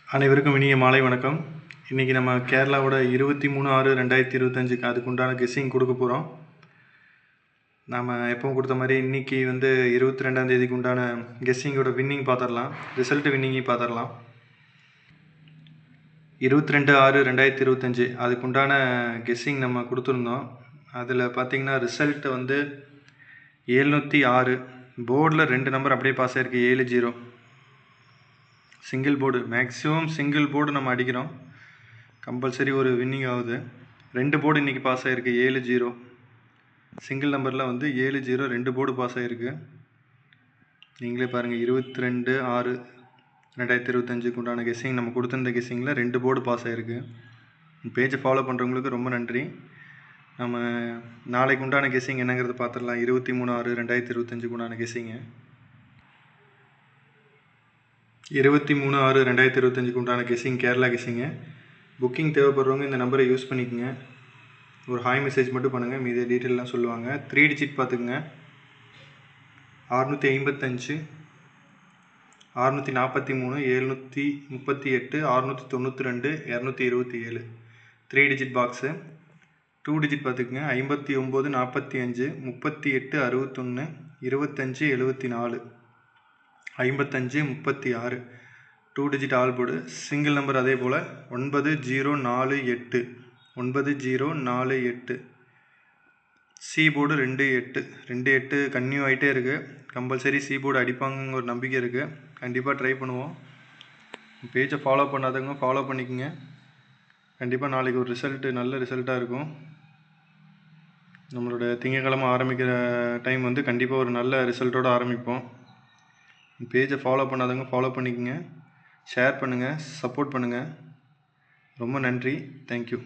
அனைவருக்கும் இனிய மாலை வணக்கம். இன்றைக்கி நம்ம கேரளாவோட 23/6/2025 அதுக்கு உண்டான கெஸ்ஸிங் கொடுக்க போகிறோம். நாம் எப்பவும் கொடுத்த மாதிரி இன்றைக்கி 22ஆம் தேதிக்கு உண்டான கெஸ்ஸிங்கோட வின்னிங் பார்த்துடலாம். ரிசல்ட் வின்னிங்கையும் பார்த்துடலாம். 22/6/2025 அதுக்கு உண்டான கெஸ்ஸிங் நம்ம கொடுத்துருந்தோம். அதில் பார்த்திங்கன்னா ரிசல்ட் 706. போர்டில் 2 நம்பர் அப்படியே பாஸ் ஆகிருக்கு. 70 single board, maximum single board நம்ம அடிக்கிறோம். கம்பல்சரி ஒரு வின்னிங் ஆகுது. 2 போர்டு இன்றைக்கி பாஸ் ஆகிருக்கு. 70 சிங்கிள் நம்பரில் 70 2 போர்டு பாஸ் ஆகிருக்கு. நீங்களே பாருங்கள். 22/6/2025 உண்டான கெஸ்ஸிங் நம்ம கொடுத்துருந்த கெஸ்ஸிங்கில் 2 போர்டு பாஸ் ஆகிருக்கு. பேஜை ஃபாலோ பண்ணுறவங்களுக்கு ரொம்ப நன்றி. நம்ம நாளைக்கு உண்டான கெஸ்ஸிங் என்னங்கிறத பார்த்துடலாம். 23/6/2025 உண்டான கெஸ்ஸிங்கு 23/6/2025 உண்டான கெஸ்ஸிங் கேரளா கெஸ்ஸிங்கு. புக்கிங் தேவைப்படுறவங்க இந்த நம்பரை யூஸ் பண்ணிக்கோங்க. ஒரு ஹாய் மெசேஜ் மட்டும் பண்ணுங்கள். மீதி டீட்டெயிலாம் சொல்லுவாங்க. 3 டிஜிட் பார்த்துக்குங்க. 655 643 738 692 227 3 டிஜிட் பாக்ஸு. 2 டிஜிட் பார்த்துக்குங்க. 59 45 38 61 25 74 55 36 2 digit all board. Single number அதே போல் 9048 9048 சி போர்டு 28 கன்னியூ ஆகிட்டே இருக்குது. கம்பல்சரி சி போர்டு அடிப்பாங்கங்கிற ஒரு நம்பிக்கை இருக்குது. கண்டிப்பாக ட்ரை பண்ணுவோம். பேஜை ஃபாலோ பண்ணாதவங்க ஃபாலோ பண்ணிக்கோங்க. கண்டிப்பாக நாளைக்கு ஒரு நல்ல ரிசல்ட்டாக இருக்கும். நம்மளோட திங்கட்கிழமை ஆரம்பிக்கிற டைம் கண்டிப்பாக ஒரு நல்ல ரிசல்ட்டோடு ஆரம்பிப்போம். பேஜை ஃபாலோ பண்ணாதவங்க ஃபாலோ பண்ணிக்கோங்க. ஷேர் பண்ணுங்கள், சப்போர்ட் பண்ணுங்கள். ரொம்ப நன்றி. தேங்க்யூ.